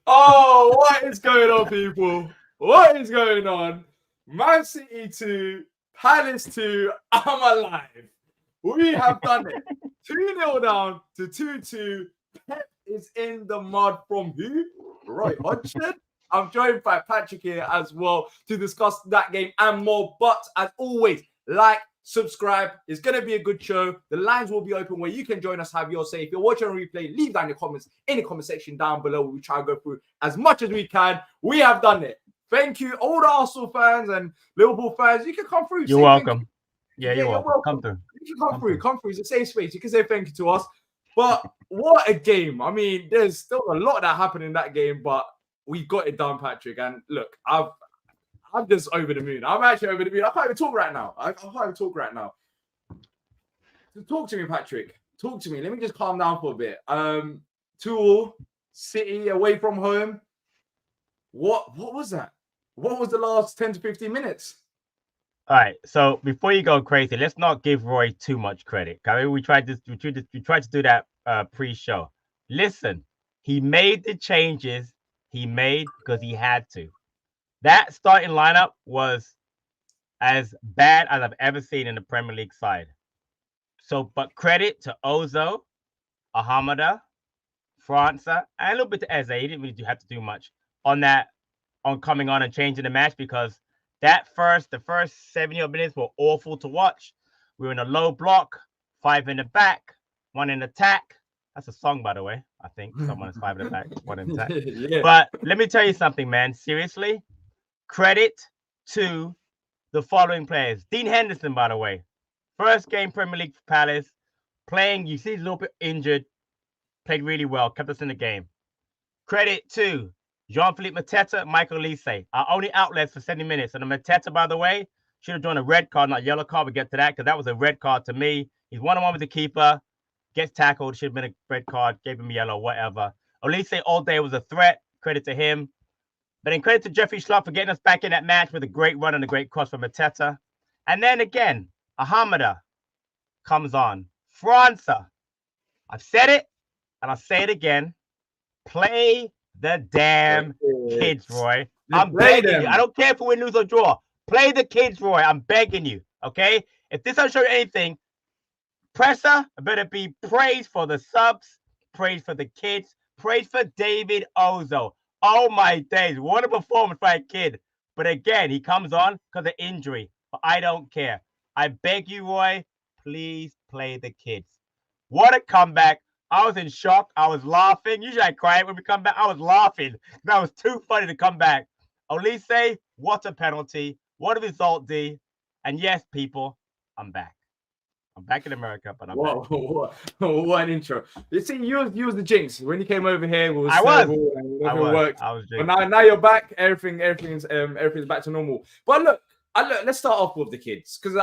Oh, what is going on, people? What is going on? Man City 2, Palace 2, I'm alive. We have done it. 2-0 down to 2-2. Pep is in the mud from who? Roy Hodgson. I'm joined by Patrick here as well to discuss that game and more. But as always, like, subscribe. It's going to be a good show. The lines will be open where you can join us, have your say. If you're watching on replay, leave down your comments in the comment section down below. We try to go through as much as we can. We have done it. Thank you, all the Arsenal fans and Liverpool fans. You can come through. You're welcome. Yeah, you're welcome. Come through. You can come through. Come through. It's a safe space. You can say thank you to us. But what a game. I mean, there's still a lot that happened in that game, but we got it done, Patrick. And look, I'm just over the moon. I'm actually over the moon. I can't even talk right now. I can't even talk right now. So talk to me, Patrick. Talk to me. Let me just calm down for a bit. 2-2, City away from home. What was that? What was the last 10 to 15 minutes? All right. So before you go crazy, let's not give Roy too much credit. I mean, we tried to do that pre-show. Listen, he made the changes he made because he had to. That starting lineup was as bad as I've ever seen in the Premier League side. So, but credit to Ozo, Ahamada, França, and a little bit to Eze. He didn't really have to do much on coming on and changing the match, because the first 70 minutes were awful to watch. We were in a low block, 5 in the back, 1 in attack. That's a song, by the way. I think someone is 5 in the back, 1 in attack. Yeah. But let me tell you something, man. Seriously, credit to the following players. Dean Henderson, by the way, first game Premier League for Palace, playing. You see, he's a little bit injured, played really well, kept us in the game. Credit to Jean-Philippe Mateta, Michael Olise, our only outlets for 70 minutes. And the Mateta, by the way, should have drawn a red card, not yellow card. We'll get to that because that was a red card to me. He's one-on-one with the keeper, gets tackled, should have been a red card, gave him yellow, whatever. Olise all day was a threat. Credit to him. But then credit to Jeffrey Schlupp for getting us back in that match with a great run and a great cross from Mateta. And then again, Ahamada comes on. França. I've said it, and I'll say it again. Play the damn kids, Roy. I'm begging you. I don't care if we win, lose, or draw. Play the kids, Roy. I'm begging you. Okay? If this doesn't show you anything, Presser better be praised for the subs, praise for the kids, praise for David Ozo. Oh my days. What a performance by a kid. But again, he comes on because of injury. But I don't care. I beg you, Roy, please play the kids. What a comeback. I was in shock. I was laughing. Usually I cry when we come back. I was laughing. That was too funny to come back. Olise, what a penalty. What a result, D. And yes, people, I'm back. I'm back in America, but I'm back. What an intro. You see, you was the jinx. When you came over here, it was I was. But now you're back. Everything's back to normal. But look, let's start off with the kids, because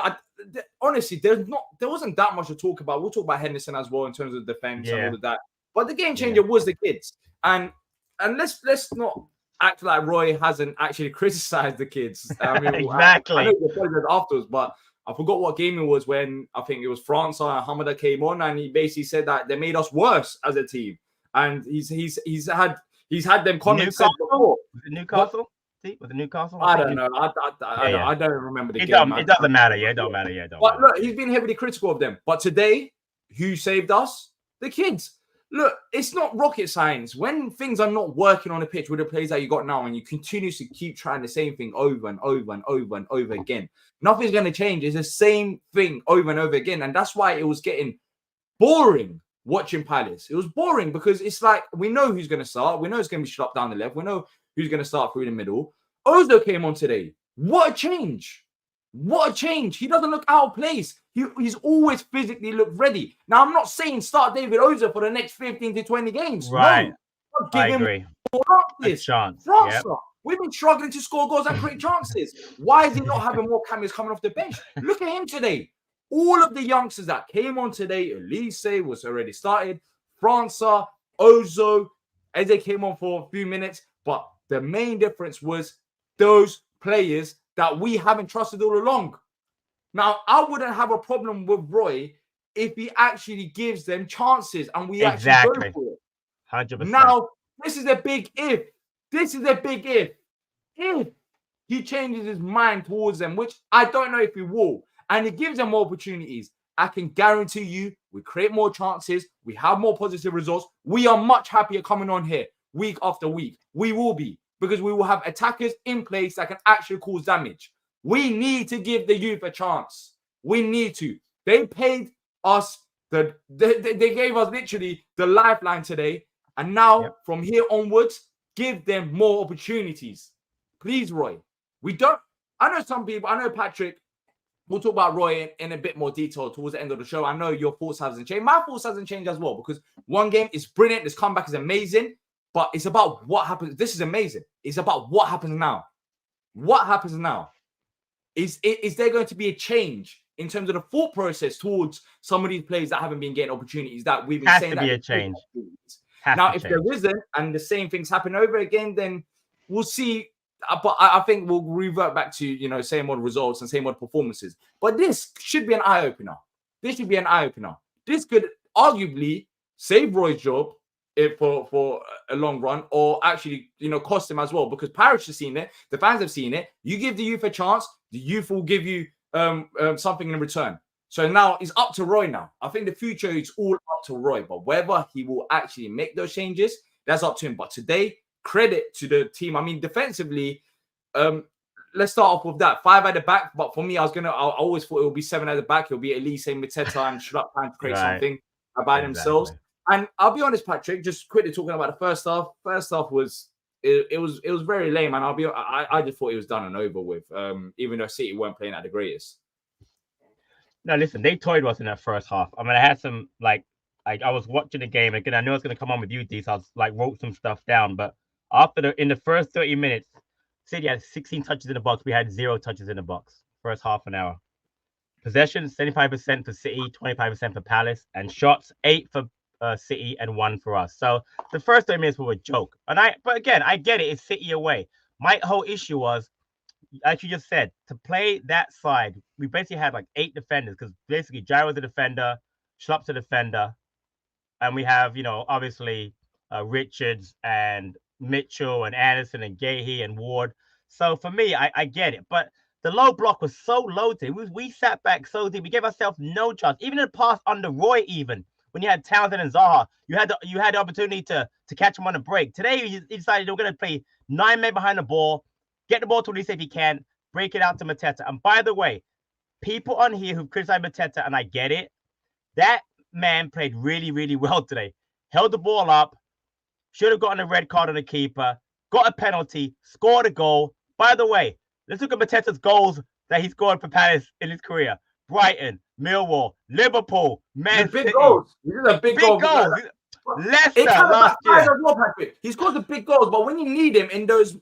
honestly, there wasn't that much to talk about. We'll talk about Henderson as well in terms of defense and all of that. But the game changer was the kids, and let's not act like Roy hasn't actually criticized the kids. I mean, exactly. I know he apologized afterwards, but I forgot what game it was when I think it was França and Hamada came on, and he basically said that they made us worse as a team, and he's had them comments said before. Newcastle. With the Newcastle? I don't know. I don't remember the game. It doesn't matter. Yeah, it don't matter. Yeah, but look, he's been heavily critical of them. But today, who saved us? The kids. Look, it's not rocket science. When things are not working on the pitch with the players that you got now, and you continuously keep trying the same thing over and over and over and over again, nothing's going to change. It's the same thing over and over again. And that's why it was getting boring watching Palace. It was boring because it's like, we know who's going to start. We know it's going to be Schlupp down the left. We know who's going to start through the middle. Ozo came on today. What a change. What a change. He doesn't look out of place. He's always physically looked ready. Now, I'm not saying start David Ozo for the next 15 to 20 games. Right. No. I agree. A chance. We've been struggling to score goals and create chances. Why is he not having more cameos coming off the bench? Look at him today. All of the youngsters that came on today, Olise was already started, França, Ozo, Eze came on for a few minutes, but the main difference was those players that we haven't trusted all along. Now, I wouldn't have a problem with Roy if he actually gives them chances and we actually go for it. 100%. Now, this is a big if. This is a big if. If he changes his mind towards them, which I don't know if he will, and he gives them more opportunities, I can guarantee you we create more chances, we have more positive results. We are much happier coming on here week after week. We will be, because we will have attackers in place that can actually cause damage. We need to give the youth a chance. We need to. They paid us, they gave us literally the lifeline today. And now, from here onwards, give them more opportunities. Please, Roy. I know some people, I know Patrick, we'll talk about Roy in a bit more detail towards the end of the show. I know your thoughts hasn't changed. My thoughts hasn't changed as well, because one game is brilliant. This comeback is amazing, but it's about what happens. This is amazing. It's about what happens now. What happens now? Is there going to be a change in terms of the thought process towards some of these players that haven't been getting opportunities that we've been saying? Has to be a change. Now, if there isn't, and the same things happen over again, then we'll see. But I think we'll revert back to, same old results and same old performances. But this should be an eye-opener. This should be an eye-opener. This could arguably save Roy's job for a long run, or actually, cost him as well, because Parish has seen it. The fans have seen it. You give the youth a chance, the youth will give you something in return. So now it's up to Roy now. I think the future is all up to Roy, but whether he will actually make those changes, that's up to him. But today, credit to the team. I mean, defensively, let's start off with that. 5 at the back, but for me, I always thought it would be 7 at the back. It'll be Elise, Mateta, and Schlupp trying to create something by themselves. And I'll be honest, Patrick, just quickly talking about the first half. First half was very lame, and I just thought it was done and over with. Even though City weren't playing at the greatest. No, listen, they toyed us in that first half. I mean, I had some I was watching the game again. I knew I was going to come on with you, D, so I was wrote some stuff down. But in the first 30 minutes, City had 16 touches in the box. We had 0 touches in the box. First half an hour. Possession 75% for City, 25% for Palace, and shots 8 for City and 1 for us. So the first 30 minutes were a joke. But again, I get it. It's City away. My whole issue was, like you just said, to play that side, we basically had 8 defenders, because basically Gyro's a defender, Schlupp's a defender, and we have, obviously Richards and Mitchell and Anderson and Gahey and Ward. So for me, I get it. But the low block was so low today. We sat back so deep. We gave ourselves no chance. Even in the pass under Roy, even when you had Townsend and Zaha, you had the opportunity to catch him on a break. Today, he decided they were going to play 9 men behind the ball, get the ball to Elise if he can, break it out to Mateta. And by the way, people on here who've criticized Mateta, and I get it, that man played really, really well today. Held the ball up, should have gotten a red card on the keeper, got a penalty, scored a goal. By the way, let's look at Mateta's goals that he scored for Palace in his career. Brighton, Millwall, Liverpool, Man City. Big goals. These are big goals. Leicester last year. He scores the big goals, but when you need him in those,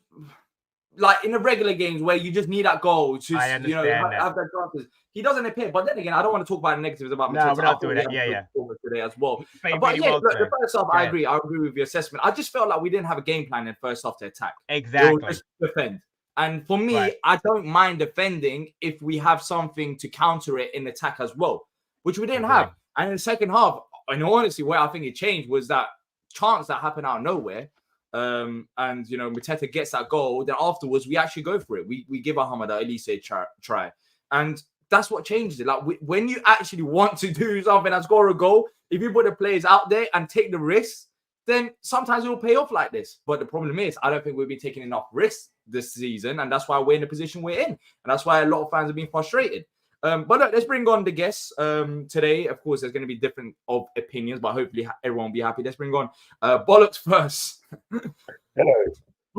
in the regular games where you just need that goal to have that chances, he doesn't appear. But then again, I don't want to talk about the negatives about Mateta. No, we're not doing that. Yeah. Today as well. But yeah, look, the first half, I agree with your assessment. I just felt like we didn't have a game plan in the first half to attack. Exactly. It was just defend. And for me, I don't mind defending if we have something to counter it in attack as well, which we didn't have. And in the second half, in all honesty, where I think it changed was that chance that happened out of nowhere. And Mateta gets that goal. Then afterwards, we actually go for it. We give Ahmad Elise a try, and that's what changes it. When you actually want to do something and score a goal, if you put the players out there and take the risks, then sometimes it will pay off like this. But the problem is, I don't think we've been taking enough risks this season, and that's why we're in the position we're in, and that's why a lot of fans have been frustrated. But look, let's bring on the guests today. Of course, there's going to be different opinions, but hopefully everyone will be happy. Let's bring on Bollocks first. Hello.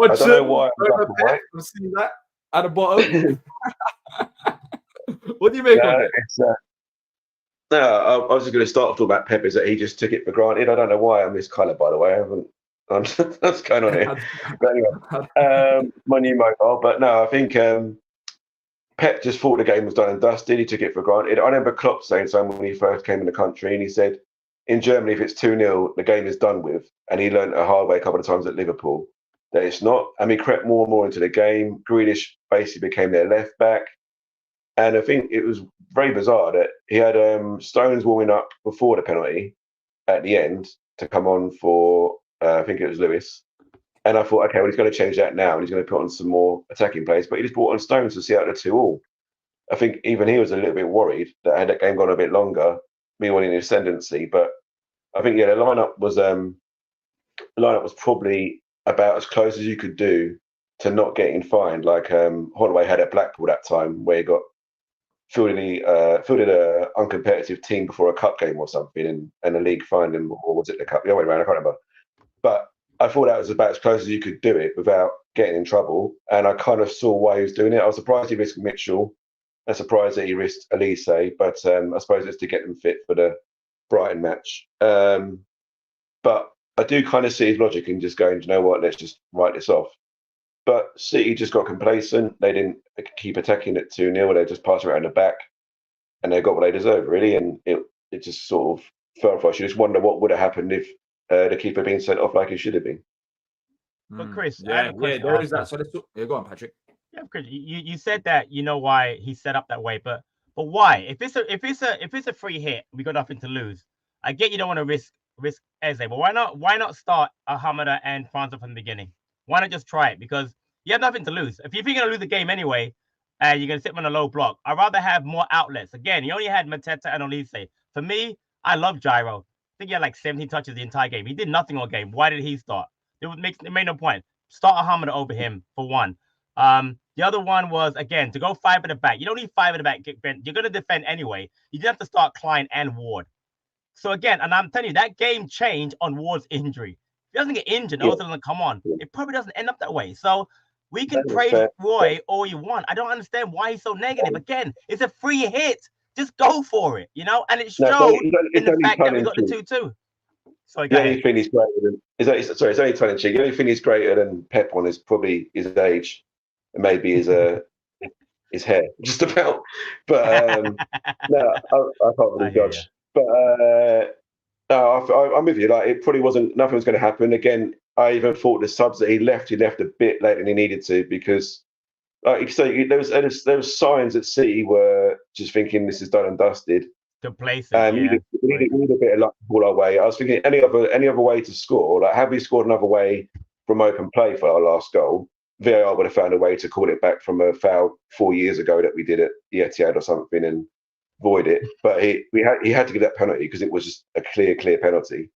I don't know why I'm seeing that at the bottom. What do you make of it? I was just going to start off talking about Pep, is that he just took it for granted. I don't know why I'm this colour, by the way. I haven't. What's going on here? But anyway, my new mobile. But no, I think Pep just thought the game was done and dusted. He took it for granted. I remember Klopp saying so when he first came in the country, and he said, in Germany, if it's 2-0, the game is done with. And he learned a hard way a couple of times at Liverpool that it's not. And he crept more and more into the game. Grealish basically became their left back. And I think it was very bizarre that he had Stones warming up before the penalty at the end to come on for I think it was Lewis. And I thought, okay, well, he's going to change that now, and he's going to put on some more attacking players. But he just brought on Stones to see out the 2-2. I think even he was a little bit worried that had that game gone a bit longer, me wanting the ascendancy. But I think, yeah, the lineup was probably about as close as you could do to not getting fined. Like Holloway had at Blackpool that time, where he got fielded a uncompetitive team before a cup game or something, and the league fined him, or was it the cup? The other way around, I can't remember. But I thought that was about as close as you could do it without getting in trouble, and I kind of saw why he was doing it. I was surprised he risked Mitchell. I'm surprised that he risked Elise, but I suppose it's to get them fit for the Brighton match. But I do kind of see his logic in just going, you know what, let's just write this off. But City just got complacent. They didn't keep attacking at 2-0. They just passed around the back, and they got what they deserved, really. And it just sort of fell for us. You just wonder what would have happened if the keeper been sent off like he should have been. But Chris, there is that. So go on, Patrick. Yeah, Chris, you said that you know why he set up that way, but why? If it's a free hit, we got nothing to lose. I get you don't want to risk Eze, but why not start Hamada and Franza from the beginning? Why not just try it? Because you have nothing to lose. If you're going to lose the game anyway, and you're going to sit on a low block, I'd rather have more outlets. Again, he only had Mateta and Olise. For me, I love Gyro. I think he had like 17 touches the entire game. He did nothing all game. Why did he start? It made no point. Start Hamada over him for one. The other one was, again, to go 5 at the back. You don't need 5 at the back. You're going to defend anyway. You didn't have to start Klein and Ward. So again, and I'm telling you, that game changed on Ward's injury. If he doesn't get injured, also doesn't come on. It probably doesn't end up that way. So we can praise Roy all you want. I don't understand why he's so negative. Again, it's a free hit. Just go for it, and it showed in the fact that we got the 2-2. Sorry, the only thing he's greater than it's only tongue in cheek. The only thing he's greater than Pep on is probably his age, and maybe his hair, just about. But no, I can't really judge. But no, I'm with you. Like, it probably wasn't. Nothing was going to happen. Again, I even thought the subs that he left a bit later than he needed to, because, like you say, there was signs that City were just thinking this is done and dusted. Complacent. We need a bit of luck to pull our way. I was thinking any other way to score. Like, had we scored another way from open play for our last goal, VAR would have found a way to call it back from a foul 4 years ago that we did at the Etihad or something and void it. But he had to give that penalty because it was just a clear penalty.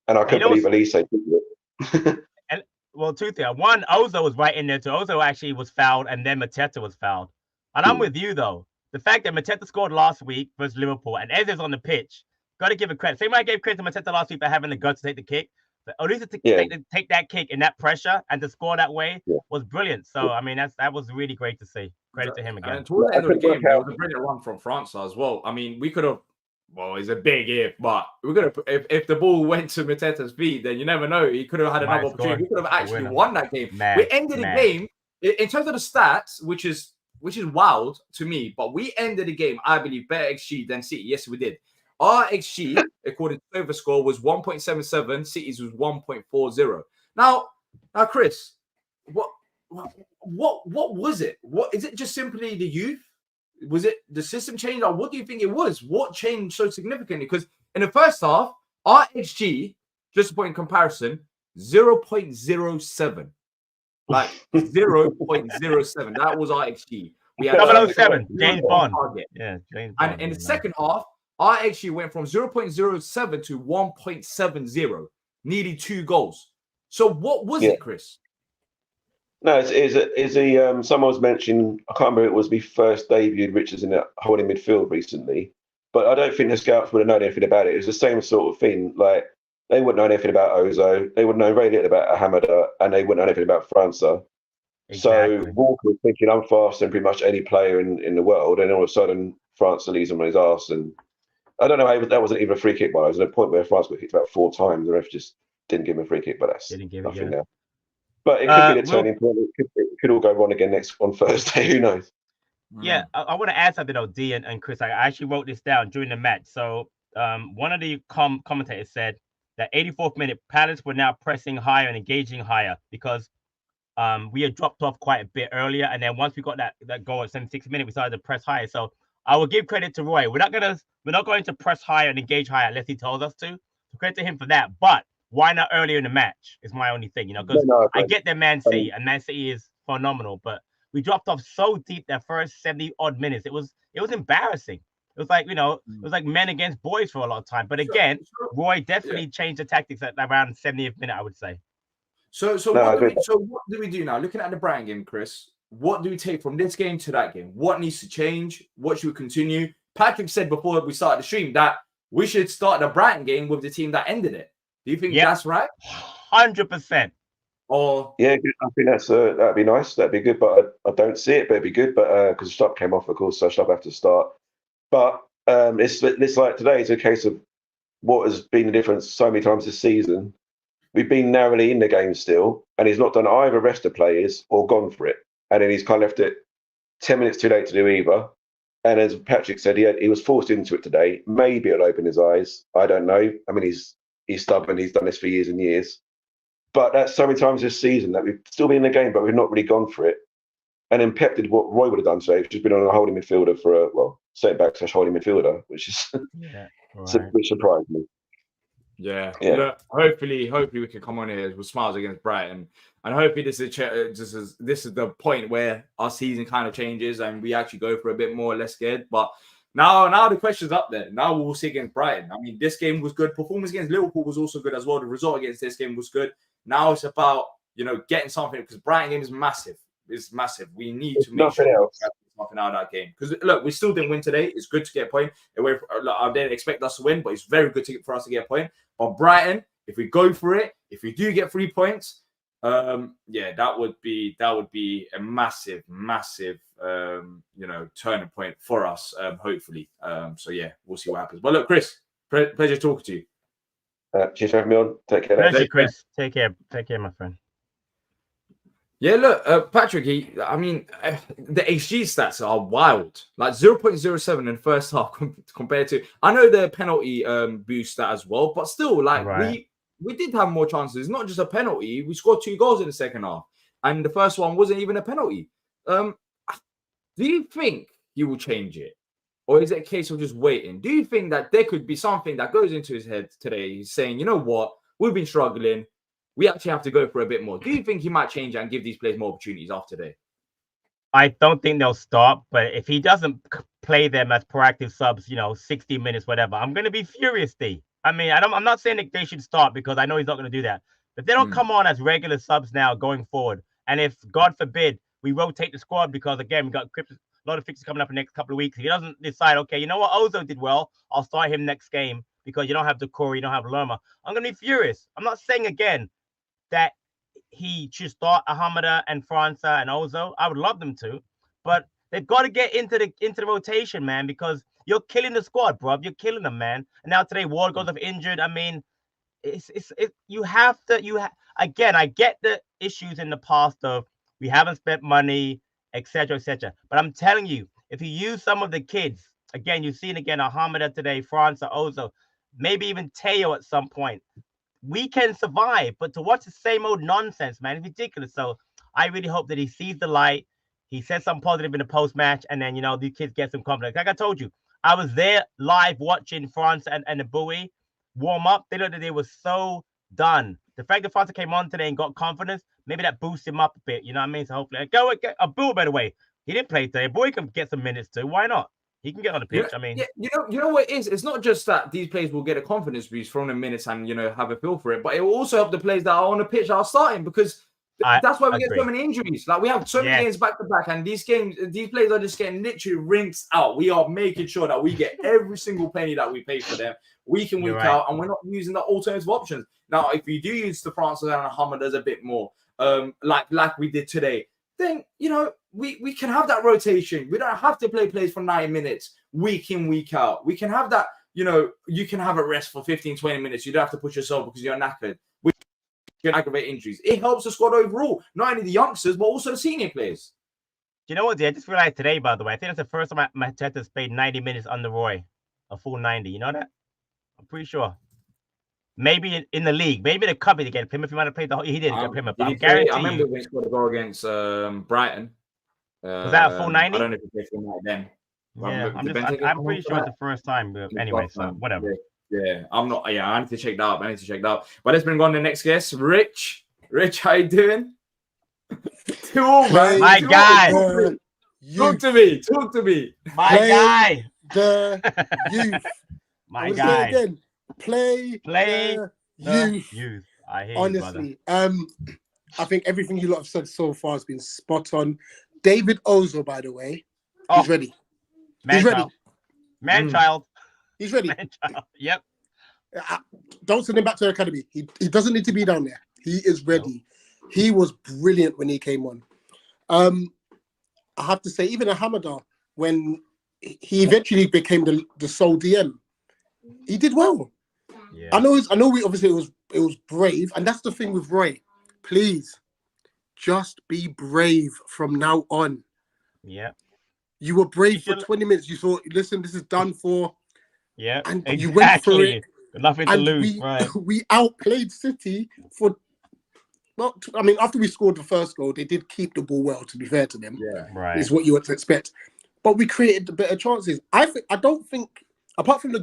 And I couldn't believe Elise did it. And well, two things. One, Ozo was right in there too. Ozo actually was fouled, and then Mateta was fouled. And I'm with you though. The fact that Mateta scored last week versus Liverpool and Eze's on the pitch, got to give it credit. Same way I gave credit to Mateta last week for having the guts to take the kick. But at least to take that kick in that pressure and to score that way was brilliant. So, I mean, that was really great to see. Credit to him again. And towards the end of the game, there was a brilliant run from France as well. I mean, we could have, well, it's a big if, but we're going to, if the ball went to Mateta's feet, then you never know. He could have had another opportunity. We could have actually won that game. We ended the game, in terms of the stats, which is wild to me, but we ended the game, I believe, better XG than City. Yes, we did. Our XG, according to SofaScore, was 1.77. City's was 1.40. Now, Chris, what was it? What is it? Just simply the youth? Was it the system change? Or what do you think it was? What changed so significantly? Because in the first half, our XG, just to put in comparison, 0.07. Like 0.07. That was our XG. We had 007, James Bond. Yeah, James Bond. And in the second half, our XG went from 0.07 to 1.70, nearly 2 goals. So what was it, Chris? No, someone was mentioning, I can't remember, it was me first debuted Richards in the holding midfield recently, but I don't think the scouts would have known anything about it. It was the same sort of thing. Like, they wouldn't know anything about Ozo, they wouldn't know very little about Hamada, and they wouldn't know anything about Franza. Exactly. So Walker was thinking, I'm faster than pretty much any player in the world, and all of a sudden Franza leaves him on his arse. And I don't know, that wasn't even a free kick, but I was at a point where France got kicked about 4 times. The ref just didn't give him a free kick, but that's nothing now. But it could be the turning point. It could all go wrong again on Thursday. Who knows? Yeah, I want to add something though, D and Chris. I actually wrote this down during the match. So one of the commentators said that 84th minute, Palace were now pressing higher and engaging higher because we had dropped off quite a bit earlier, and then once we got that goal at 76th minute, we started to press higher. So I will give credit to Roy. We're not going to press higher and engage higher unless he tells us to. So credit to him for that. But why not earlier in the match? Is my only thing, because I get the Man City, and Man City is phenomenal, but we dropped off so deep that first 70 odd minutes. It was embarrassing. It was like, it was like men against boys for a lot of time. But again, Roy definitely changed the tactics at around 70th minute, I would say. So what do we do now? Looking at the Brighton game, Chris, what do we take from this game to that game? What needs to change? What should we continue? Patrick said before we started the stream that we should start the Brighton game with the team that ended it. Do you think that's right? 100%. Or I think that'd be nice. That'd be good, but I don't see it. But it'd be good, but because Stubb came off, of course, so Stubb have to start. But it's like today. It's a case of what has been the difference so many times this season. We've been narrowly in the game still, and he's not done either rest of players or gone for it. And then he's kind of left it 10 minutes too late to do either. And as Patrick said, he was forced into it today. Maybe it'll open his eyes. I don't know. I mean, he's stubborn. He's done this for years and years. But that's so many times this season that we've still been in the game, but we've not really gone for it. And then Pep did what Roy would have done today, which has been on a holding midfielder for centre back / holding midfielder, which is which surprised me. Yeah. Look, hopefully we can come on here with smiles against Brighton, and hopefully this is the point where our season kind of changes and we actually go for a bit more less scared. But now the question's up there. Now we'll see against Brighton. I mean, this game was good. Performance against Liverpool was also good as well. The result against this game was good. Now it's about getting something, because Brighton game is massive. It's massive. We need to make sure we get something out of that game. Because look, we still didn't win today. It's good to get a point. I didn't expect us to win, but it's very good for us to get a point. But Brighton, if we go for it, if we do get 3 points, that would be a massive turning point for us, hopefully. We'll see what happens. But look, Chris, pleasure talking to you. Cheers for having me on. Take care. Pleasure, Chris. Take care, my friend. Yeah, look, Patrick, the XG stats are wild. Like 0.07 in the first half compared to, I know the penalty boost that as well, but still, we did have more chances. It's not just a penalty. We scored 2 goals in the second half, and the first one wasn't even a penalty. Do you think he will change it? Or is it a case of just waiting? Do you think that there could be something that goes into his head today? He's saying, you know what? We've been struggling. We actually have to go for a bit more. Do you think he might change it and give these players more opportunities after today? I don't think they'll stop, but if he doesn't play them as proactive subs, 60 minutes, whatever, I'm going to be furious, D. I mean, I'm not saying that they should start, because I know he's not going to do that. But they don't come on as regular subs now going forward. And if, God forbid, we rotate the squad, because, again, we got a lot of fixtures coming up in the next couple of weeks. If he doesn't decide, okay, you know what, Ozo did well, I'll start him next game because you don't have Decore, you don't have Lerma. I'm going to be furious. I'm not saying, again, that he should start Ahamada and França and Ozo. I would love them to, but they've got to get into the rotation, man, because you're killing the squad, bro. You're killing them, man. And now today, Ward goes off injured. I mean, again, I get the issues in the past of we haven't spent money, etc., etc. But I'm telling you, if you use some of the kids, again, you've seen again Ahamada today, França, Ozo, maybe even Teo at some point, we can survive. But to watch the same old nonsense, man, it's ridiculous. So I really hope that he sees the light. He says something positive in the post-match, and then, these kids get some confidence. Like I told you, I was there live watching France and the Bowie warm up. They looked like they were so done. The fact that France came on today and got confidence, maybe that boosts him up a bit. You know what I mean? So hopefully, go get a Bowie, by the way. He didn't play today. Bowie can get some minutes too. Why not? He can get on the pitch. I mean, you know what it is? It's not just that these players will get a confidence boost from the minutes and have a feel for it, but it will also help the players that are on the pitch that are starting, because that's why we get so many injuries. Like, we have so many games back to back, and these players are just getting literally rinsed out. We are making sure that we get every single penny that we pay for them week in, week out, and we're not using the alternative options. Now, if we do use the France and Hamad as a bit more, like we did today, then we can have that rotation. We don't have to play players for 9 minutes week in, week out. We can have that, you can have a rest for 15, 20 minutes. You don't have to push yourself because you're knackered. We can aggravate injuries. It helps the squad overall, not only the youngsters, but also the senior players. Do you know what, I just realized today, by the way, I think that's the first time Mateta's played 90 minutes under Roy, a full 90. You know that? I'm pretty sure. Maybe in the league, maybe the cup he get Plymouth. He might have played he did get Plymouth. I remember when he scored a goal against Brighton. Was that a full 90? I don't know if he played full 90 then. Yeah, I'm pretty sure it's the first time. But anyway, so whatever. Yeah, I'm not. Yeah, I need to check that out. But let's bring on the next guest, Rich. Rich, how you doing? Man. My guy. Talk to me. My guy. The youth. My guy. Again. Play the youth. I hear honestly, you, I think everything you lot have said so far has been spot on. David Ozil, by the way, he's ready. He's ready. Man-child. He's ready. Man-child. Yep. Don't send him back to the academy. He doesn't need to be down there. He is ready. No. He was brilliant when he came on. I have to say, even Hamada, when he eventually became the sole DM, he did well. Yeah. I know. We obviously it was brave, and that's the thing with Roy. Please, just be brave from now on. Yeah. You were brave for 20 minutes. You thought, listen, this is done for. Yeah. And you went for it. Nothing to lose. Right. We outplayed City for. Well, I mean, after we scored the first goal, they did keep the ball well. To be fair to them, yeah, right, is what you would expect. But we created the better chances. I don't think, apart from the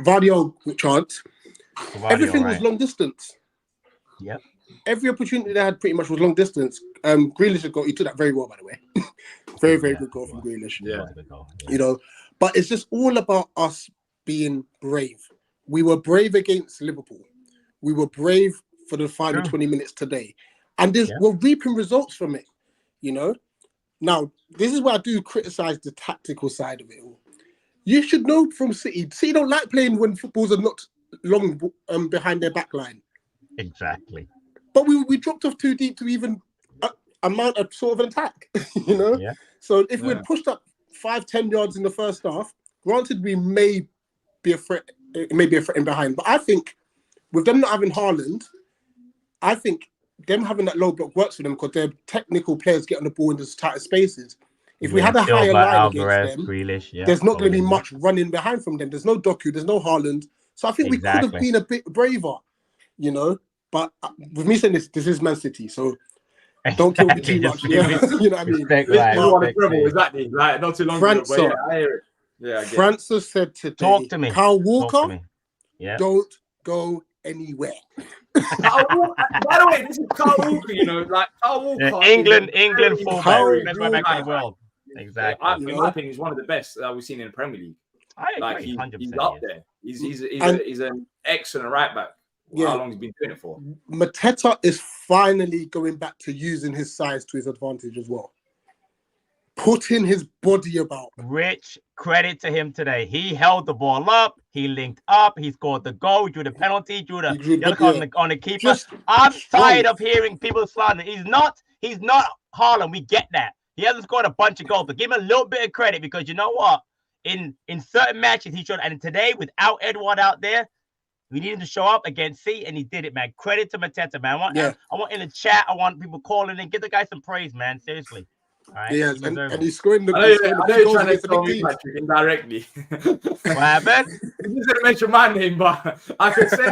Vardio chance, everything was long distance. Yep. Every opportunity they had pretty much was long distance. Grealish he took that very well, by the way. very good goal from Grealish. Yeah. You know, but it's just all about us being brave. We were brave against Liverpool. We were brave for the final 20 minutes today. And we're reaping results from it, you know? Now, this is where I do criticize the tactical side of it all. You should know from City don't like playing when footballs are not long behind their back line. Exactly. But we dropped off too deep to even amount a sort of an attack, you know? Yeah. So if we'd pushed up 5-10 yards in the first half, granted we may be a threat, it may be a threat in behind, but I think with them not having Haaland, I think them having that low block works for them because their technical players get on the ball in those tighter spaces. If we had a higher line against them, Grealish, there's not going to be much running behind from them. There's no Doku, there's no Haaland. So I think we could have been a bit braver, you know? But with me saying this is Man City, so don't kill me too much. Yeah? You know what I mean? Exactly. Like, not too long ago, but yeah, I hear it. Yeah, Francis said today, talk to me. Kyle Walker, don't go anywhere. By the way, this is Kyle Walker, you know, like Kyle Walker. England fullback, best right back in the world. Exactly. In my opinion, he's one of the best that we've seen in the Premier League. I agree, he's up there. He's an excellent right back. How long he's been doing it for? Mateta is finally going back to using his size to his advantage as well. Putting his body about. Rich, credit to him today. He held the ball up. He linked up. He scored the goal. Drew the penalty. Drew the on the keeper. I'm tired of hearing people slander. He's not Haaland. We get that. He hasn't scored a bunch of goals, but give him a little bit of credit because you know what? In certain matches he showed, and today without Edouard out there, we need him to show up against C, and he did it, man. Credit to Mateta, man. I want in the chat. I want people calling in. Give the guy some praise, man. Seriously. All right. Yeah, and he's scoring the I know you're trying to tell me, Patrick, indirectly. What happened? You didn't mention my name, but I could say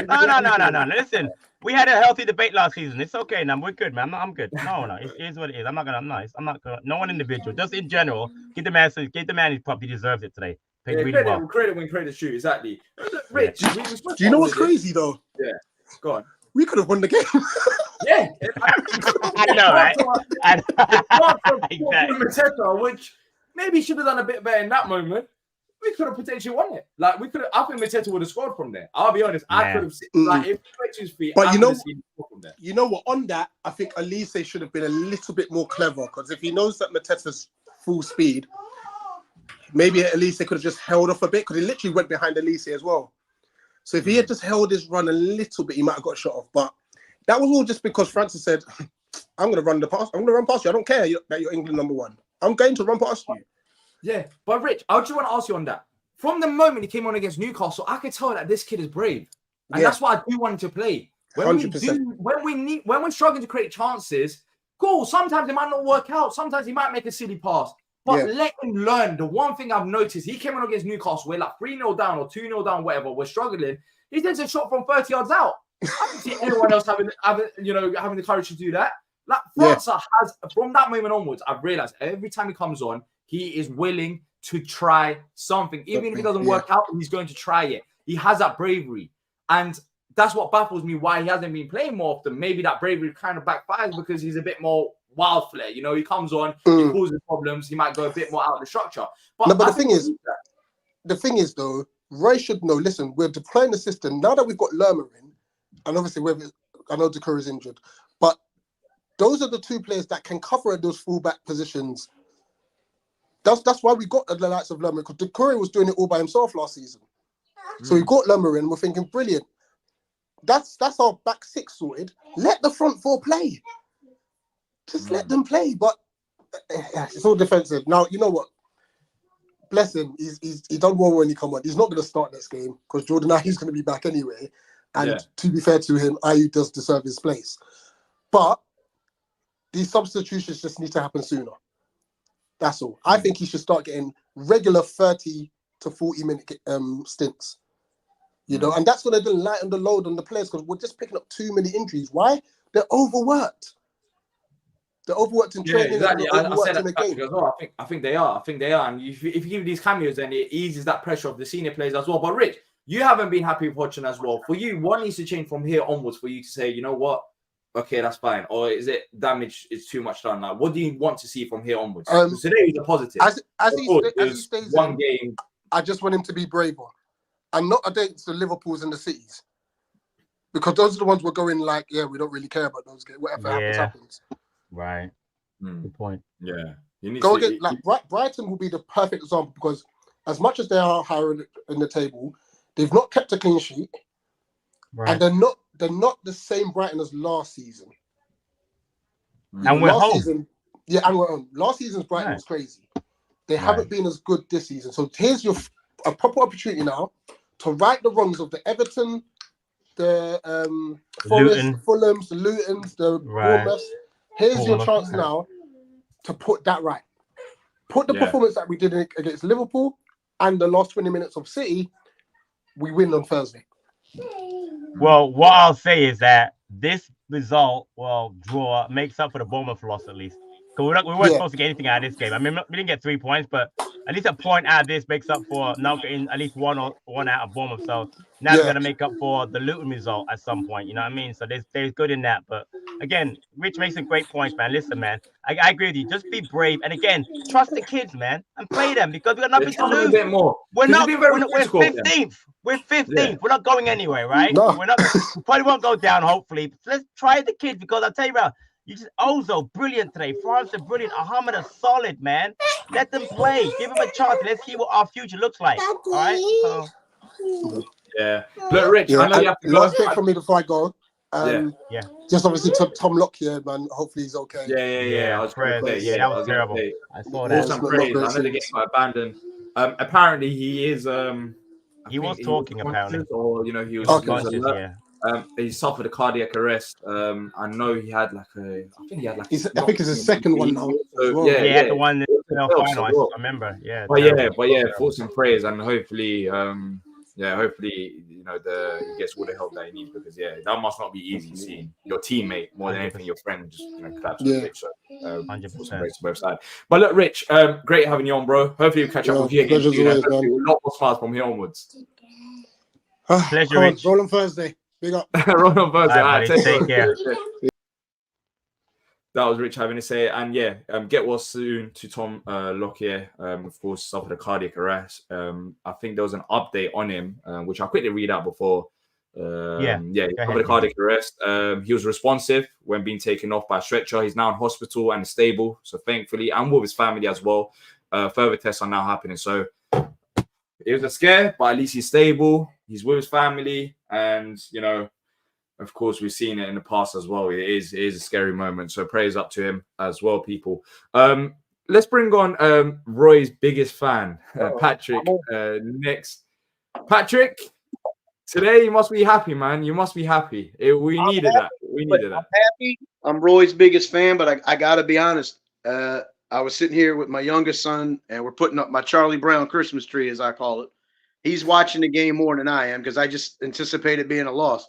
No. Listen, we had a healthy debate last season. It's okay, now. We're good, man. I'm good. No. It is what it is. I'm not gonna. No one individual. Just in general. Give the man his prop. He deserves it today. Credit when credit's due. Exactly. Rich, do you know what's crazy though? Yeah. Go on. We could have won the game. Yeah. I know, right? Exactly. Mateta, which maybe should have done a bit better in that moment. We could have potentially won it. Like we could have. I think Mateta would have scored from there. I'll be honest. I could have. Like if he went to his feet, but you know what? On that, I think Elise should have been a little bit more clever because if he knows that Mateta's full speed, maybe Elise could have just held off a bit because he literally went behind Elise as well. So if he had just held his run a little bit, he might have got shot off. But that was all just because Francis said, I'm going to run past you. I don't care that you're England number one. I'm going to run past you. Yeah. But Rich, I just want to ask you on that. From the moment he came on against Newcastle, I could tell that this kid is brave. And that's why I do want him to play. When 100%. when we're struggling to create chances, cool. Sometimes it might not work out. Sometimes he might make a silly pass. But let him learn. The one thing I've noticed, he came on against Newcastle. We're like 3-0 down or 2-0 down, whatever. We're struggling. He takes a shot from 30 yards out. I don't see anyone else having the courage to do that. Like França has, from that moment onwards, I've realized every time he comes on, he is willing to try something. Even if it doesn't work out, he's going to try it. He has that bravery. And that's what baffles me, why he hasn't been playing more often. Maybe that bravery kind of backfires because he's a bit more wild flair. You know, he comes on, he causes problems, he might go a bit more out of the structure. But the thing is, though, Roy should know, listen, we're deploying the system. Now that we've got Lerma in, and obviously I know Decore is injured, but those are the two players that can cover those fullback positions. That's why we got the likes of Lerma, because Decore was doing it all by himself last season. So we got Lerma in, we're thinking, brilliant. That's our back six sorted. Let the front four play. Just let them play. But it's all defensive. Now, you know what? Bless him. He done well when he come on. He's not going to start next game because Jordan Ayew's going to be back anyway. And to be fair to him, Ayew does deserve his place. But these substitutions just need to happen sooner. That's all. I think he should start getting regular 30 to 40 minute stints. You know, and that's going to lighten the load on the players because we're just picking up too many injuries. Why? They're overworked. They're overworked in training. Exactly. I said that as well. I think they are. And if you give these cameos, then it eases that pressure of the senior players as well. But Rich, you haven't been happy with Hodgson as well. For you, what needs to change from here onwards for you to say, you know what? Okay, that's fine. Or is it damage is too much done? Like, what do you want to see from here onwards? Today is a positive. As he stays one game. I just want him to be braver. And not against the Liverpools and the Cities. Because those are the ones we're going like, yeah, we don't really care about those games. Whatever happens. Right. Good point. Yeah. Go again. Like Brighton will be the perfect example because as much as they are higher in the table, they've not kept a clean sheet. Right. And they're not the same Brighton as last season. And we're home. And we're home. Last season's Brighton was crazy. They haven't been as good this season. So here's a proper opportunity now to right the wrongs of the Everton, the Forest, the Fulhams, the Lutons, the Bournemouths. Here's your chance now to put that right. Put the performance that we did against Liverpool and the last 20 minutes of City, we win on Thursday. Well, what I'll say is that this result, draw, makes up for the Bournemouth loss at least. Because we weren't supposed to get anything out of this game. I mean, we didn't get 3 points, but at least a point out of this makes up for now getting at least one out of Bournemouth. So now we're going to make up for the Luton result at some point. You know what I mean? So there's good in that. But again, Rich makes some great points, man. Listen, man, I agree with you. Just be brave. And again, trust the kids, man, and play them because we got nothing to lose. A bit more. We're 15th. We're 15th. Yeah. We're not going anywhere, right? No. We're not. We probably won't go down, hopefully. Let's try the kids because I'll tell you about. Ozo, brilliant today. France are brilliant. Ahmed are solid, man. Let them play. Give them a chance. Let's see what our future looks like. All right. Look, Rich, I know you have to go. Last thing for me before I go. Just obviously Tom Lockyer, man. Hopefully he's okay. Yeah. I was going to say, that was terrible. I saw that. Awesome praise. I know they're getting abandoned. Apparently, he is. He was talking apparently, or he was unconscious. He suffered a cardiac arrest. I know he had I think it's his second one now. So, he had the one final. I remember. Yeah. But thoughts and prayers, and hopefully, hopefully, he gets all the help that he needs because that must not be easy seeing your teammate more than anything, your friend just collapse on the pitch. So 100% both sides. But look, Rich, great having you on, bro. Hopefully we'll catch up with you again. A lot more smiles from here onwards. Pleasure, Rich. Roll on Thursday. Big up. Roll on Thursday. All right, take care. That was Rich having to say, and get well soon to Tom Lockyer. Of course, suffered a cardiac arrest. I think there was an update on him, which I'll quickly read out before. He suffered a cardiac arrest. He was responsive when being taken off by a stretcher. He's now in hospital and is stable. So thankfully, and with his family as well. Further tests are now happening. So it was a scare, but at least he's stable. He's with his family, and of course, we've seen it in the past as well. It is a scary moment. So praise up to him as well, people. Let's bring on Roy's biggest fan, Patrick, next. Patrick, today you must be happy, man. You must be happy. We needed that. I'm happy. I'm Roy's biggest fan, but I got to be honest. I was sitting here with my youngest son, and we're putting up my Charlie Brown Christmas tree, as I call it. He's watching the game more than I am because I just anticipated being a loss.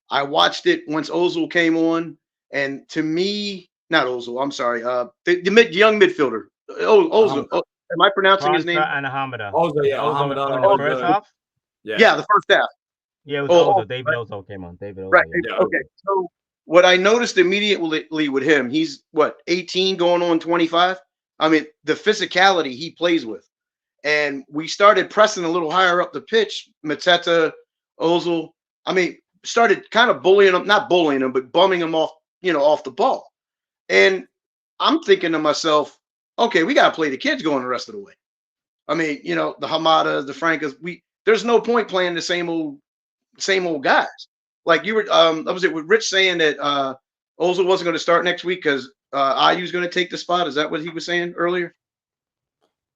I watched it once Ozil came on, and to me, not Ozil, I'm sorry, the young midfielder, Ozil, Am I pronouncing his name? And Hamada. Ozo, yeah, Ozo Hamada, in the Ozo. first half. Yeah, the first half. Yeah, it was Oh, Ozo. David Ozo came on. David Ozo. Right. Yeah. Okay. So what I noticed immediately with him, he's what, 18 going on 25. I mean, the physicality he plays with, and we started pressing a little higher up the pitch. Mateta, Ozil. I mean, started kind of bullying him, not bullying him, but bumming him off, off the ball. And I'm thinking to myself, okay, we got to play the kids going the rest of the way. I mean, the Hamadas, the Francas, there's no point playing the same old guys. Like you were, was it with Rich saying that Ozil wasn't going to start next week because Ayu's going to take the spot? Is that what he was saying earlier?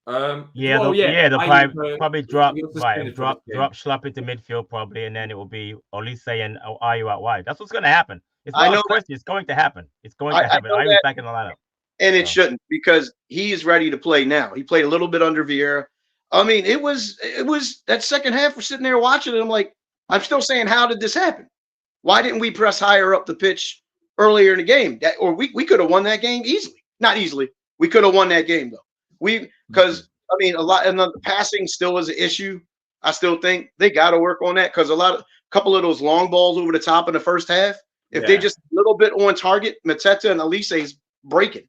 They'll probably drop Schlupp into midfield probably, and then it will be Olise and Ayu out wide. That's what's going to happen. It's not a question. It's going to happen. It's going to happen. Ayu's back in the lineup. And it shouldn't, because he's ready to play now. He played a little bit under Vieira. I mean, it was that second half. We're sitting there watching it. I'm like, I'm still saying, how did this happen? Why didn't we press higher up the pitch earlier in the game? We could have won that game easily. Not easily. We could have won that game though. Because I mean, a lot, and the passing still is an issue. I still think they got to work on that, because a couple of those long balls over the top in the first half, if they just a little bit on target, Mateta and Elise's breaking.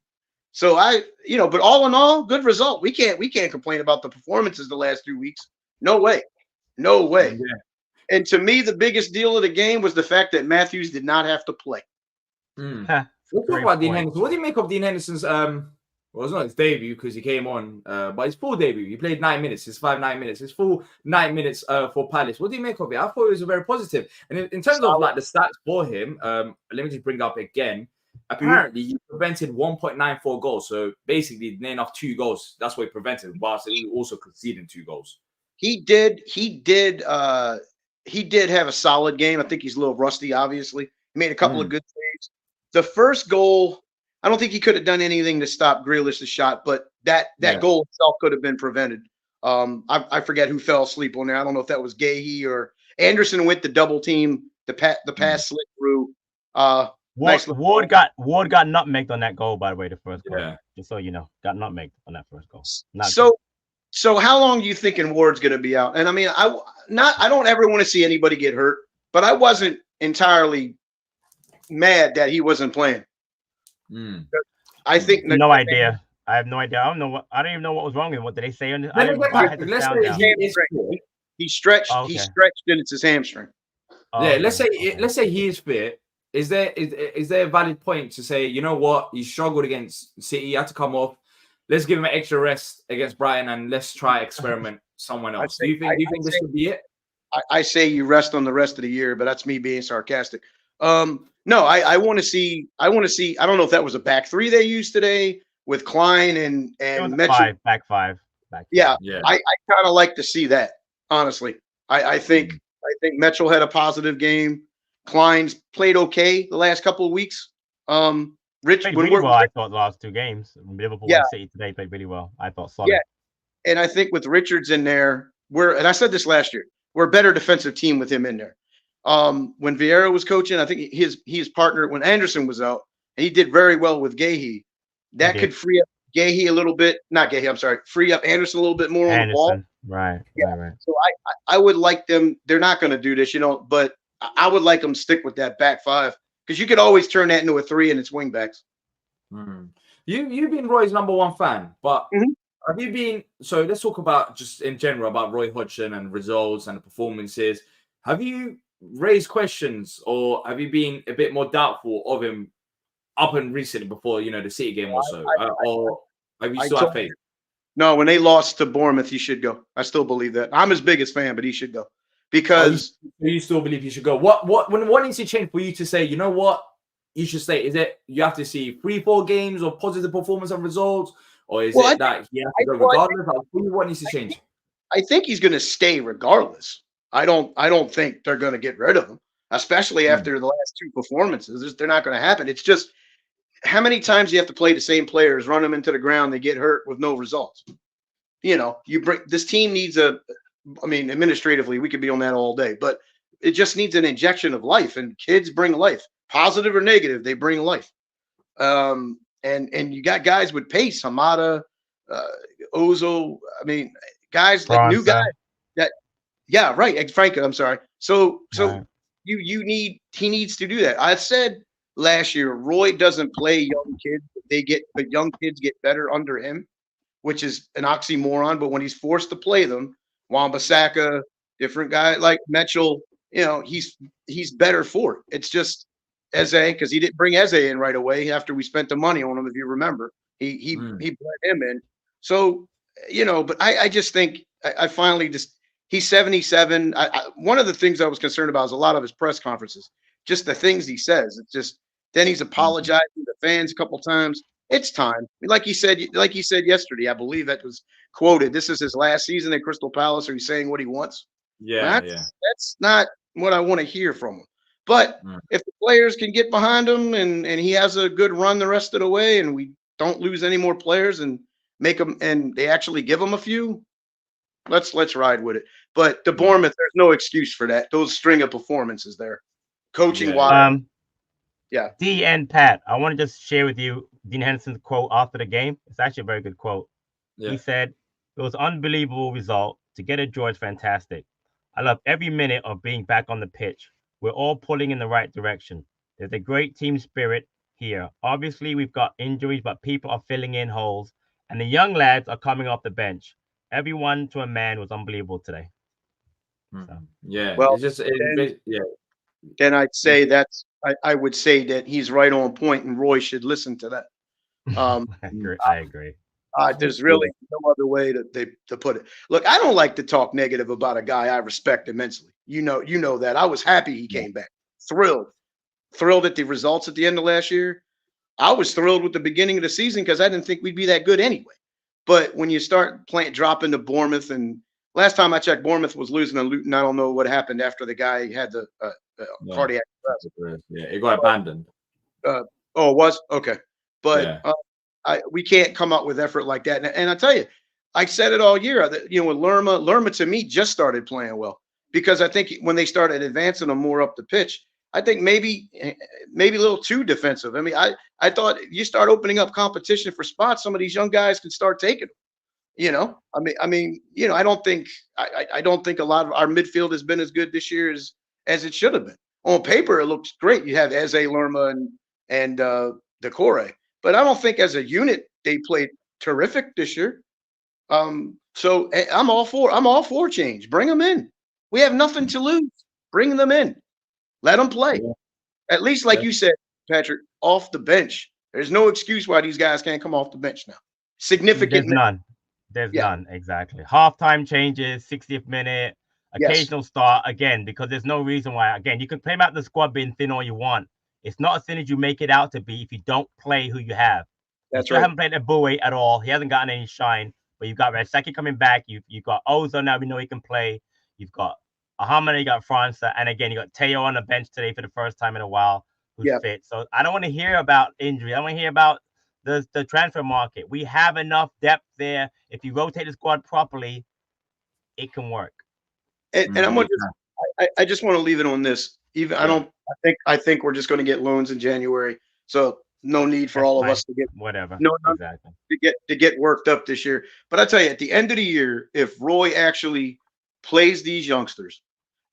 So but all in all, good result. We can't complain about the performances the last 2 weeks. No way. Yeah. And to me, the biggest deal of the game was the fact that Matthews did not have to play. Let's talk about Dean Henderson. What do you make of Dean Henderson's well, it's not his debut because he came on, but his full debut. He played 9 minutes, his 9 minutes, his full 9 minutes for Palace. What do you make of it? I thought it was very positive. And in terms of like the stats for him, let me just bring it up again. Apparently, he prevented 1.94 goals. So basically, near enough 2 goals. That's what he prevented, whilst he also conceded 2 goals. He did have a solid game. I think he's a little rusty, obviously. He made a couple of good saves. The first goal, I don't think he could have done anything to stop Grealish's shot, but that goal itself could have been prevented. I forget who fell asleep on there. I don't know if that was Gahey or Anderson went the double team. The pass slid through. Ward got nutmegged on that goal, by the way, the first goal. Yeah. Just so you know, got nutmegged on that first goal. So how long do you thinking Ward's going to be out? And I mean, I don't ever want to see anybody get hurt, but I wasn't entirely mad that he wasn't playing. I think no idea. I have no idea. I don't even know what was wrong with him. What did they say? He stretched. He stretched, and it's his hamstring. Let's say he is fit. Is there a valid point to say, you know what, he struggled against City, he had to come off. Let's give him an extra rest against Brighton and let's try experiment someone else. Do you think this would be it? I say you rest on the rest of the year, but that's me being sarcastic. No, I want to see. I don't know if that was a back 3 they used today with Klein and Mitchell. Back five. Yeah. I kind of like to see that, honestly. I think Mitchell had a positive game. Klein's played okay the last couple of weeks. Rich played really well, I thought, the last 2 games. Liverpool and City today played really well. I thought solid. Yeah, and I think with Richards in there, and I said this last year, we're a better defensive team with him in there. When Vieira was coaching, I think his partner, when Anderson was out, and he did very well with Gahey. That could free up Gahey a little bit. Not Gahey, I'm sorry. Free up Anderson a little bit more on the ball. Right. So I would like them. They're not going to do this, but I would like them to stick with that back 5, because you could always turn that into a 3 and it's wingbacks. You've been Roy's number 1 fan, but have you been? So let's talk about just in general about Roy Hodgson and results and the performances. Have you raised questions, or have you been a bit more doubtful of him up and recently before the City game or so, or have you still had faith? No, when they lost to Bournemouth, he should go. I still believe that. I'm his biggest fan, but he should go. Because you still believe he should go. What needs to change for you to say, you know what, you should stay? Is it you have to see 3-4 games or positive performance and results, or is it that he has to go regardless? What needs to change? I think he's going to stay regardless. I don't think they're going to get rid of him, especially after the last 2 performances. They're not going to happen. It's just how many times do you have to play the same players, run them into the ground, they get hurt with no results. This team needs administratively, we could be on that all day, but it just needs an injection of life, and kids bring life, positive or negative, they bring life. And you got guys with pace, Hamada, Ozil. I mean, guys like new guys that, yeah, right. Franco, I'm sorry. So Right. he needs to do that. I said last year, Roy doesn't play young kids. But young kids get better under him, which is an oxymoron. But when he's forced to play them, Wan-Bissaka, different guy like Mitchell, he's better for it. It's just Eze, because he didn't bring Eze in right away after we spent the money on him, if you remember. He brought him in. So, but I just think I finally just he's 77. One of the things I was concerned about is a lot of his press conferences, just the things he says. It's just then he's apologizing to the fans a couple times. It's time. Like he said yesterday, I believe that was quoted. This is his last season at Crystal Palace. Or he's saying what he wants. That's not what I want to hear from him. But if the players can get behind him and he has a good run the rest of the way, and we don't lose any more players and make them, and they actually give them a few, let's ride with it. But the Bournemouth, there's no excuse for that. Those string of performances there, coaching wise. Yeah. D and Pat, I want to just share with you Dean Henderson's quote after the game. It's actually a very good quote. Yeah. He said, "It was an unbelievable result. To get a draw is fantastic. I love every minute of being back on the pitch. We're all pulling in the right direction. There's a great team spirit here. Obviously, we've got injuries, but people are filling in holes, and the young lads are coming off the bench. Everyone to a man was unbelievable today." So. Yeah. Well, it's just then I'd say I would say that he's right on point, and Roy should listen to that. I agree. There's really no other way to put it. Look, I don't like to talk negative about a guy I respect immensely. You know that. I was happy he came back. Thrilled at the results at the end of last year. I was thrilled with the beginning of the season because I didn't think we'd be that good anyway. But when you start dropping to Bournemouth, and last time I checked, Bournemouth was losing to Luton. I don't know what happened after the guy had the cardiac arrest. Yeah, it got abandoned. It was? Okay. But we can't come up with effort like that. And I tell you, I said it all year. With Lerma to me just started playing well, because I think when they started advancing them more up the pitch, I think maybe a little too defensive. I mean, I thought you start opening up competition for spots, some of these young guys can start taking them. I mean, I don't think a lot of our midfield has been as good this year as it should have been. On paper, it looks great. You have Eze, Lerma, and Decore, but I don't think as a unit they played terrific this year. So I'm all for change. Bring them in. We have nothing to lose. Bring them in. Let them play. Yeah. At least, like you said, Patrick, off the bench. There's no excuse why these guys can't come off the bench now. Significant. There's none. Exactly. Halftime changes, 60th minute, occasional start again, because there's no reason why. Again, you can claim out the squad being thin all you want. It's not as thin as you make it out to be if you don't play who you have. That's right. You haven't played Eboué at all. He hasn't gotten any shine. But you've got Rasaki coming back. You've got Ozil now. We know he can play. You've got Ahmad, you got França, and again, you got Teo on the bench today for the first time in a while, who's fit. So I don't want to hear about injury. I want to hear about the transfer market. We have enough depth there. If you rotate the squad properly, it can work. And I'm gonna I just want to leave it on this. I think we're just going to get loans in January. So no need for all of us to get whatever. Exactly. to get worked up this year. But I tell you, at the end of the year, if Roy actually plays these youngsters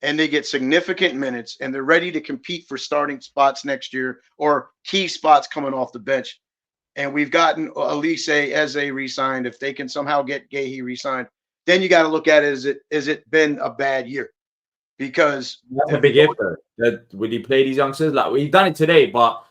and they get significant minutes and they're ready to compete for starting spots next year or key spots coming off the bench, and we've gotten Elise, Eze re-signed, if they can somehow get Gahey re-signed, then you got to look at it, has it been a bad year? Because that's a big if though. Would he play these youngsters? Like, we've done it today, but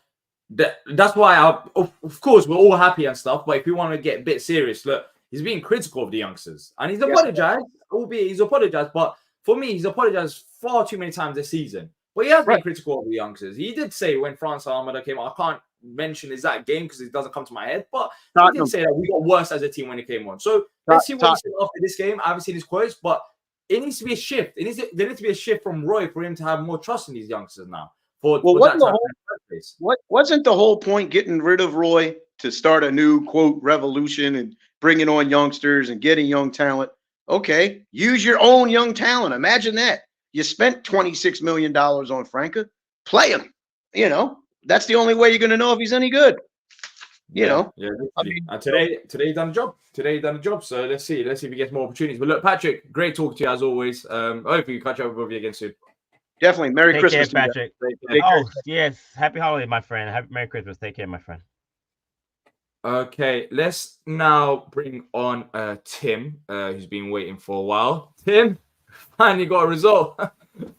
that's why of course we're all happy and stuff. But if we want to get a bit serious, look, he's being critical of the youngsters, and he's apologized. Albeit he's apologized, but for me, he's apologized far too many times this season. But he has been critical of the youngsters. He did say when France Almada came out, I can't mention exact game because it doesn't come to my head, but he did say that we got worse as a team when it came on. So let's see what he said after this game. I haven't seen his quotes, but it needs to be a shift. There needs to be a shift from Roy for him to have more trust in these youngsters now. Wasn't the whole point getting rid of Roy to start a new, quote, revolution and bringing on youngsters and getting young talent? Okay, use your own young talent. Imagine that. You spent $26 million on Franca. Play him. That's the only way you're going to know if he's any good. You know, Yeah. I mean, and today he done a job. Today he done a job. So let's see if he gets more opportunities. But look, Patrick, great talking to you as always. Hopefully you catch up with you again soon. definitely. Merry Take Christmas, care, to you guys. Patrick. Oh, yes. Happy holiday, my friend. Merry Christmas. Take care, my friend. Okay, let's now bring on Tim, who's been waiting for a while. Tim, finally got a result.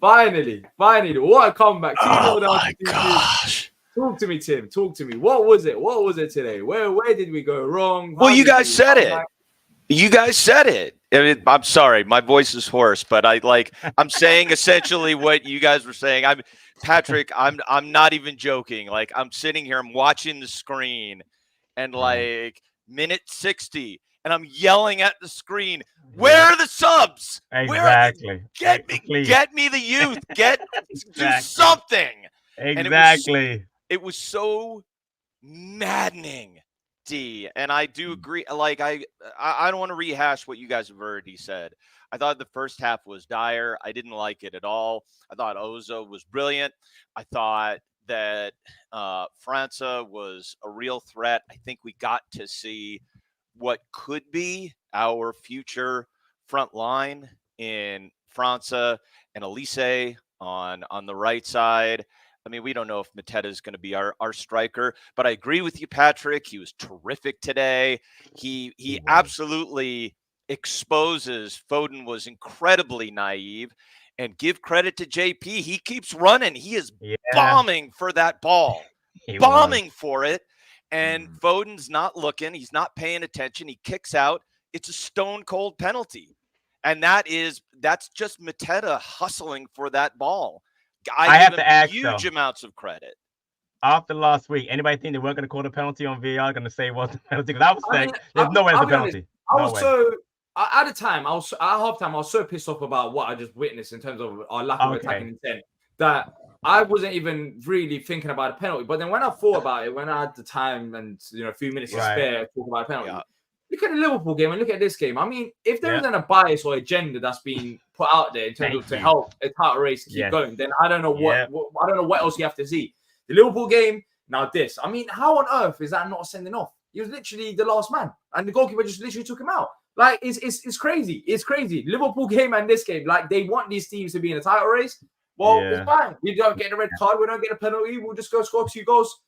finally. What a comeback. Oh my gosh. Talk to me, Tim. Talk to me. What was it? What was it today? Where did we go wrong? Well, you guys said it. You guys said it. I mean, I'm sorry, my voice is hoarse, but I'm saying essentially what you guys were saying. Patrick, I'm not even joking. Like, I'm sitting here, I'm watching the screen, and like minute 60, and I'm yelling at the screen, where are the subs? Exactly. Get me the youth. Do something. Exactly. And it was so maddening, D. And I do agree. Like, I don't want to rehash what you guys have already said. I thought the first half was dire. I didn't like it at all. I thought Ozo was brilliant. I thought that França was a real threat. I think we got to see what could be our future front line in França and Elise on the right side. I mean, we don't know if Mateta is going to be our striker, but I agree with you, Patrick. He was terrific today. He absolutely exposes Foden was incredibly naive. And give credit to JP. He keeps running. He is bombing for that ball, for it. And Foden's not looking. He's not paying attention. He kicks out. It's a stone cold penalty. And that's just Mateta hustling for that ball. I have to ask huge amounts of credit. After last week, anybody think they weren't going to call the penalty on VAR? Going to say what's the penalty? Because I was saying there's no way it's a penalty. At the time, at halftime, I was so pissed off about what I just witnessed in terms of our lack of attacking intent that I wasn't even really thinking about a penalty. But then when I thought about it, when I had the time and a few minutes to spare to talk about a penalty, look at the Liverpool game and look at this game. I mean, if there isn't a bias or agenda that's being put out there in terms of to help a title race keep going, then I don't know what else you have to see. The Liverpool game, now this. I mean, how on earth is that not sending off? He was literally the last man, and the goalkeeper just literally took him out. Like, it's crazy. It's crazy. Liverpool game and this game, like, they want these teams to be in a title race. Well, it's fine. We don't get a red card. We don't get a penalty. We'll just go score 2 goals.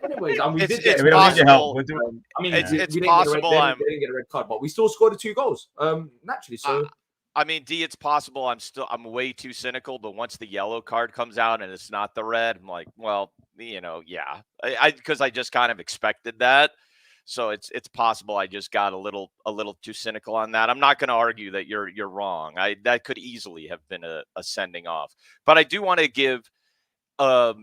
Anyways, and we did get we don't need your help. it's possible. They didn't get a red card, but we still scored the 2 goals. Naturally. So, I mean, D, it's possible. I'm way too cynical, but once the yellow card comes out and it's not the red, I'm like, well, because I just kind of expected that. So it's possible I just got a little too cynical on that. I'm not going to argue that you're wrong. That could easily have been a sending off. But I do want to give a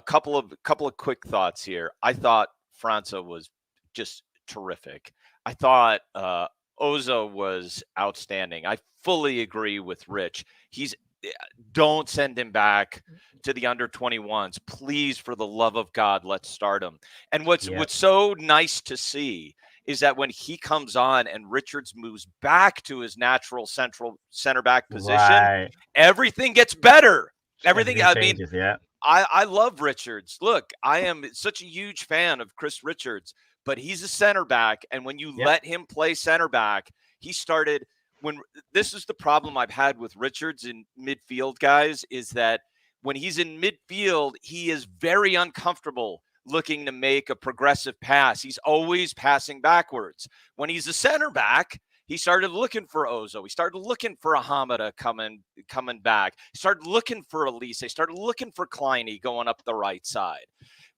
couple of quick thoughts here. I thought França was just terrific. I thought Ozo was outstanding. I fully agree with Rich. Don't send him back to the under 21s. Please, for the love of God, let's start him. And what's so nice to see is that when he comes on and Richards moves back to his natural center back position, everything gets better. Everything changes, I love Richards. Look, I am such a huge fan of Chris Richards, but he's a center back. And when you let him play center back, he started this is the problem I've had with Richards in midfield, guys, is that when he's in midfield, he is very uncomfortable looking to make a progressive pass. He's always passing backwards. When he's a center back, he started looking for Ozo. He started looking for Hamada coming back. He started looking for Elise. He started looking for Kleiny going up the right side,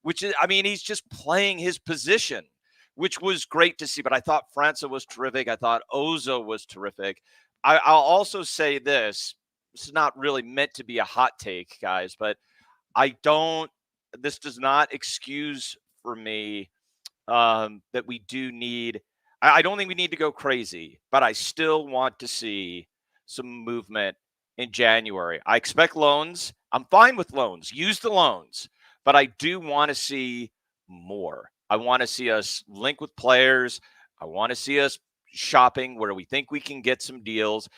which is, I mean, he's just playing his position, which was great to see. But I thought França was terrific. I thought Ozo was terrific. I'll also say this. This is not really meant to be a hot take, guys, but this does not excuse for me that we do need, I don't think we need to go crazy, but I still want to see some movement in January. I expect loans. I'm fine with loans. Use the loans, but I do want to see more. I want to see us link with players. I want to see us shopping where we think we can get some deals.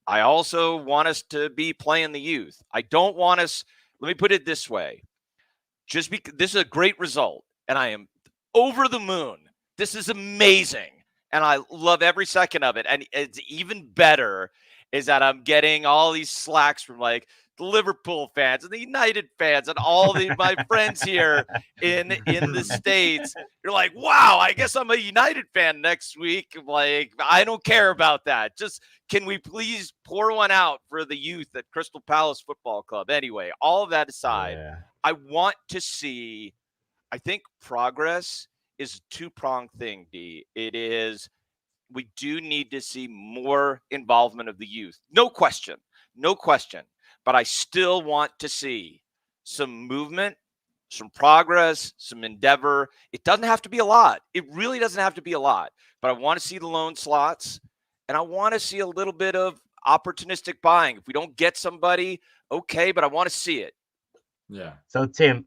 I also want us to be playing the youth. I don't want us, let me put it this way. Just because this is a great result, and I am over the moon. This is amazing. And I love every second of it. And it's even better is that I'm getting all these slacks from like the Liverpool fans and the United fans and all my friends here in the States. You're like, wow, I guess I'm a United fan next week. Like, I don't care about that. Just can we please pour one out for the youth at Crystal Palace Football Club? Anyway, all of that aside, I want to see, I think progress is a two-pronged thing, D. It is, we do need to see more involvement of the youth. No question. No question. But I still want to see some movement, some progress, some endeavor. It doesn't have to be a lot. It really doesn't have to be a lot. But I want to see the loan slots, and I want to see a little bit of opportunistic buying. If we don't get somebody, okay, but I want to see it. Yeah. So, Tim,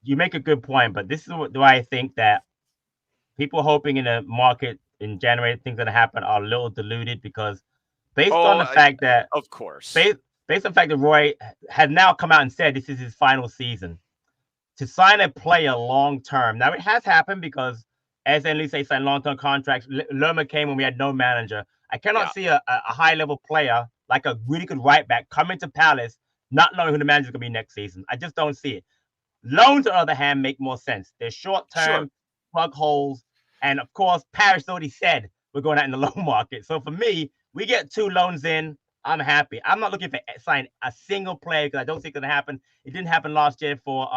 you make a good point, but this is what do I think that people hoping in the market in January things going to happen are a little diluted because based on the fact that, of course, based on the fact that Roy has now come out and said this is his final season, to sign a player long term. Now it has happened because, as Enlise say, signed long term contracts. Lerma came when we had no manager. I cannot see a high level player like a really good right back coming to Palace not knowing who the manager is going to be next season. I just don't see it. Loans, on the other hand, make more sense. They're short term, plug holes, and of course, Paris already said we're going out in the loan market. So for me, we get 2 loans in. I'm happy. I'm not looking for sign a single player because I don't think it's going to happen. It didn't happen last year for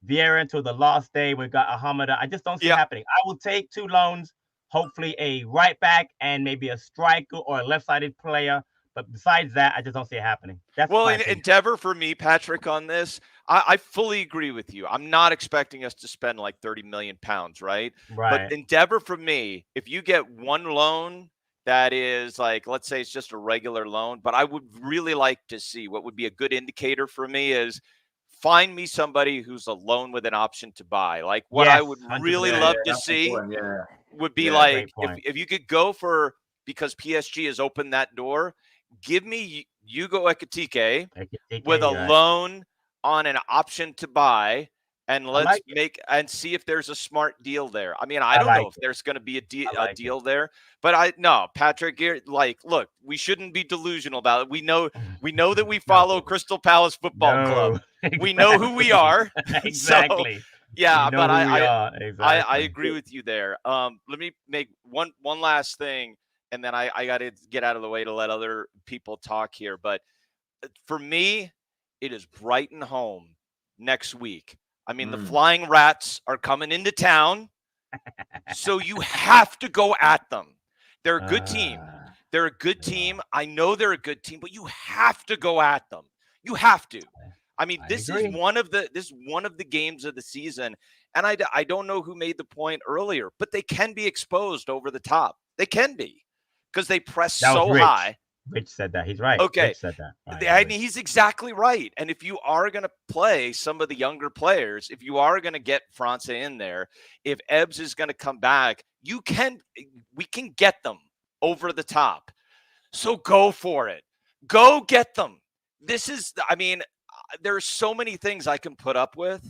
Vieira until the last day we got Ahamada. I just don't see it happening. I will take 2 loans, hopefully a right back and maybe a striker or a left-sided player. But besides that, I just don't see it happening. That's well, endeavor for me, Patrick, on this, I fully agree with you. I'm not expecting us to spend like 30 million pounds, right? But endeavor for me, if you get one loan that is like, let's say it's just a regular loan, but I would really like to see what would be a good indicator for me is find me somebody who's a loan with an option to buy. Like what I would really love to see would be like if you could go for, because PSG has opened that door, give me Hugo Ekitike with a loan on an option to buy, and let's make and see if there's a smart deal there. I mean, I don't know if there's going to be a deal there, but Patrick, you're like, look, we shouldn't be delusional about it. We know that we follow Crystal Palace Football Club. Exactly. We know who we are. Exactly. So, yeah, but I exactly. agree with you there. Let me make one last thing, and then I got to get out of the way to let other people talk here. But for me, it is Brighton home next week. I mean, the Flying Rats are coming into town, so you have to go at them. They're a good team. They're a good team. I know they're a good team, but you have to go at them. You have to. I mean, this is one of the games of the season, and I don't know who made the point earlier, but they can be exposed over the top. They can be because they press so high. Rich said that. He's right. Okay. Rich said that. And he's exactly right. And if you are going to play some of the younger players, if you are going to get France in there, if Ebbs is going to come back, we can get them over the top. So go for it. Go get them. There's so many things I can put up with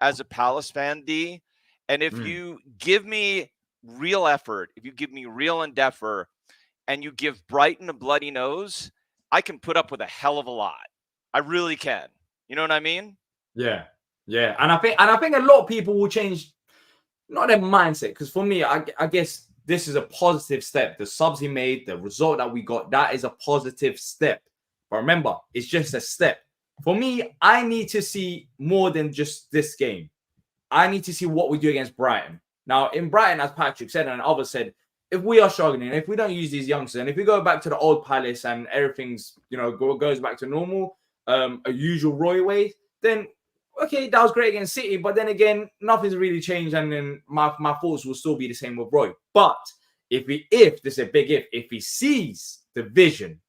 as a Palace fan, D. And if you give me real effort, if you give me real endeavor, and you give Brighton a bloody nose, I can put up with a hell of a lot. I really can. You know what I mean? Yeah. And I think a lot of people will change, not their mindset, because for me, I guess this is a positive step. The subs he made, the result that we got, that is a positive step. But remember, it's just a step. For me, I need to see more than just this game. I need to see what we do against Brighton. Now, in Brighton, as Patrick said and others said, if we are struggling, if we don't use these youngsters, and if we go back to the old Palace and everything's, goes back to normal, a usual Roy way, then, okay, that was great against City. But then again, nothing's really changed. And then my thoughts will still be the same with Roy. But if this is a big if he sees the vision,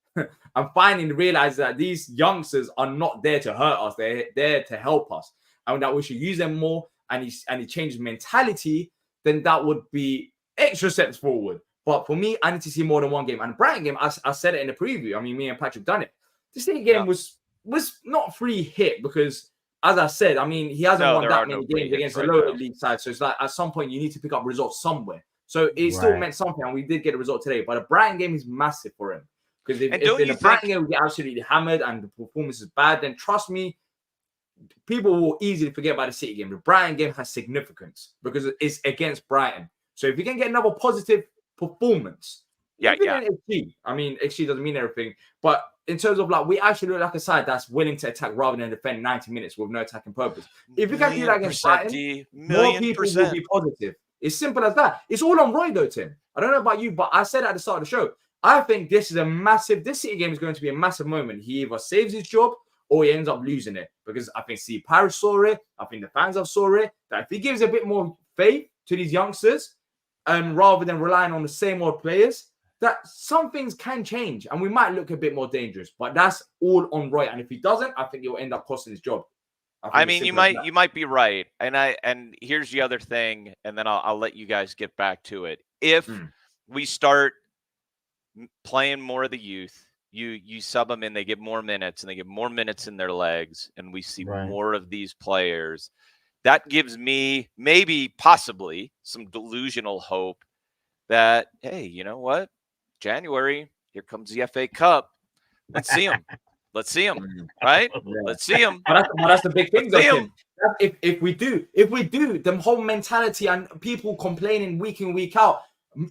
I'm finding to realize that these youngsters are not there to hurt us. They're there to help us. And that we should use them more, and he changes mentality, then that would be extra steps forward. But for me, I need to see more than one game. And the Brighton game, I said it in the preview. I mean, me and Patrick done it. The City game was not free hit because as I said, I mean, he hasn't won there that are no many free games hits against right a lower now. league side. So it's like at some point you need to pick up results somewhere. So it still meant something, and we did get a result today. But the Brighton game is massive for him, because if in the Brighton game we get absolutely hammered and the performance is bad, then trust me, people will easily forget about the City game. The Brighton game has significance because it's against Brighton. So if you can get another positive performance, even in XG, I mean, XG doesn't mean everything, but in terms of like, we actually look like a side that's willing to attack rather than defend 90 minutes with no attacking purpose. If you can do that against Brighton, more people will be positive. It's simple as that. It's all on Roy though, Tim. I don't know about you, but I said at the start of the show, I think this City game is going to be a massive moment. He either saves his job or he ends up losing it, because I think Steve Parish saw it. I think the fans have saw it. That if he gives a bit more faith to these youngsters, and rather than relying on the same old players, that some things can change and we might look a bit more dangerous. But that's all on Roy. And if he doesn't, I think he'll end up costing his job. I mean, you might be right. And here's the other thing, and then I'll let you guys get back to it. If we start playing more of the youth, you sub them in, they get more minutes, and they get more minutes in their legs, and we see more of these players, that gives me possibly some delusional hope that, hey, you know what? January, here comes the FA Cup. Let's see them. Let's see them, right? Yeah. Let's see them. But that's the big thing, though. If we do, the whole mentality and people complaining week in, week out,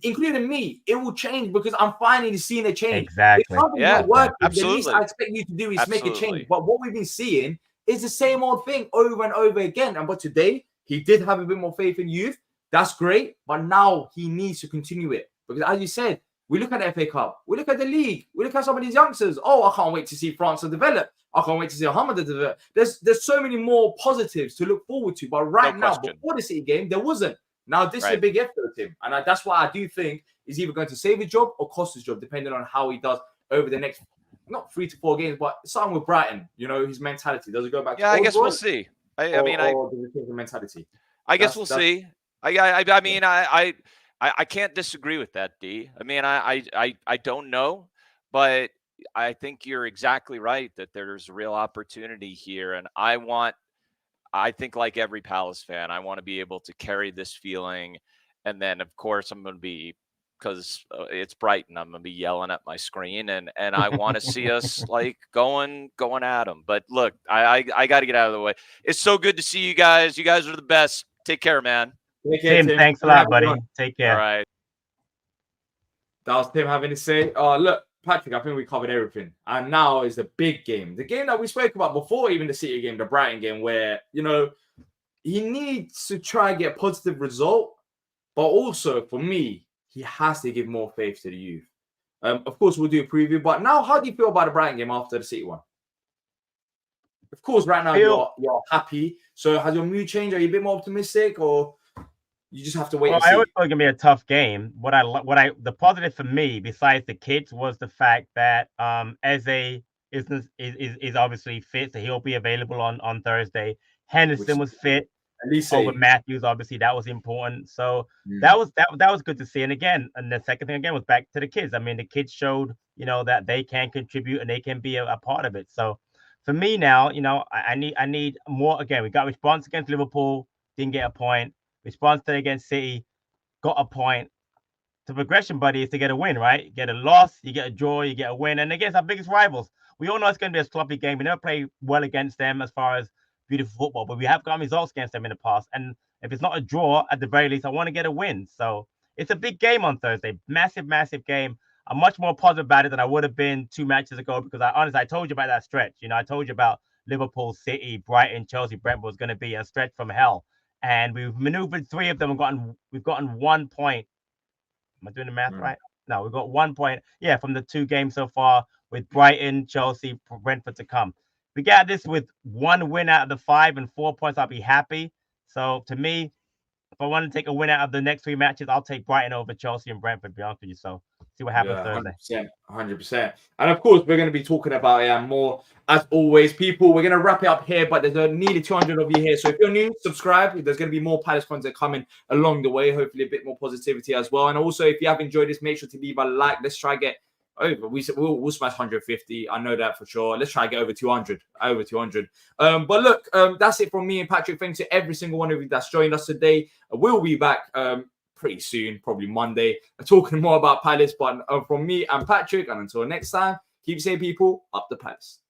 including me, it will change because I'm finally seeing a change. Exactly. If something's not working, absolutely. the least I expect you to do is make a change. But what we've been seeing is the same old thing over and over again. And but today, he did have a bit more faith in youth. That's great. But now he needs to continue it. Because as you said, we look at the FA Cup, we look at the league, we look at some of these youngsters. Oh, I can't wait to see France develop. I can't wait to see Hamada develop. There's so many more positives to look forward to. But right now, before the City game, there wasn't. Now, this is a big effort to him. And that's why I do think he's either going to save his job or cost his job, depending on how he does over the next, not 3 to 4 games, but starting with Brighton, you know, his mentality. Does it go back to I guess we'll see. I mean, does it change the mentality? I guess we'll see. I mean, I can't disagree with that, D. I mean, I don't know, but I think you're exactly right that there's a real opportunity here. And I think like every Palace fan, I want to be able to carry this feeling. And then, of course, I'm going to be, because it's Brighton, I'm going to be yelling at my screen. And I want to see us like going at them. But look, I got to get out of the way. It's so good to see you guys. You guys are the best. Take care, man. Tim, thanks a lot, buddy. Take care. All right. That was Tim having to say. Look, Patrick, I think we covered everything. And now is the big game. The game that we spoke about before even the City game, the Brighton game, where, you know, he needs to try and get a positive result. But also, for me, he has to give more faith to the youth. Of course, we'll do a preview. But now, how do you feel about the Brighton game after the City one? Of course, right now you're happy. So has your mood changed? Are you a bit more optimistic, or you just have to wait? Well, I always thought it was gonna be a tough game. The positive for me, besides the kids, was the fact that Eze is obviously fit, so he'll be available on Thursday. Henderson was fit. At least over Matthews, obviously that was important. So that was good to see. And again, and the second thing again was back to the kids. I mean, the kids showed, you know, that they can contribute and they can be a part of it. So for me now, you know, I need more. Again, we got response against Liverpool, didn't get a point. Response today against City, got a point. The progression, buddy, is to get a win, right? You get a loss, you get a draw, you get a win. And against our biggest rivals, we all know it's going to be a sloppy game. We never play well against them as far as beautiful football, but we have gotten results against them in the past. And if it's not a draw, at the very least, I want to get a win. So it's a big game on Thursday. Massive, massive game. I'm much more positive about it than I would have been 2 matches ago, because I told you about that stretch. You know, I told you about Liverpool, City, Brighton, Chelsea, Brentford was going to be a stretch from hell. And we've maneuvered 3 of them and we've gotten 1 point. Am I doing the math right? No, we've got 1 point. Yeah, from the 2 games so far with Brighton, Chelsea, Brentford to come. We got this with 1 win out of the 5 and 4 points. I'll be happy. So to me, if I want to take a win out of the next 3 matches, I'll take Brighton over Chelsea and Brentford, to be honest with you. So see what happens Thursday. 100%. And of course, we're going to be talking about it more. As always, people, we're going to wrap it up here, but there's nearly 200 of you here. So if you're new, subscribe. There's going to be more Palace content coming along the way. Hopefully a bit more positivity as well. And also, if you have enjoyed this, make sure to leave a like. Let's try to get Over. We'll smash 150. I know that for sure. Let's try to get over 200. Over 200. But look, that's it from me and Patrick. Thanks to every single one of you that's joined us today. We'll be back pretty soon, probably Monday, talking more about Palace. But from me and Patrick, and until next time, keep safe, people. Up the Palace.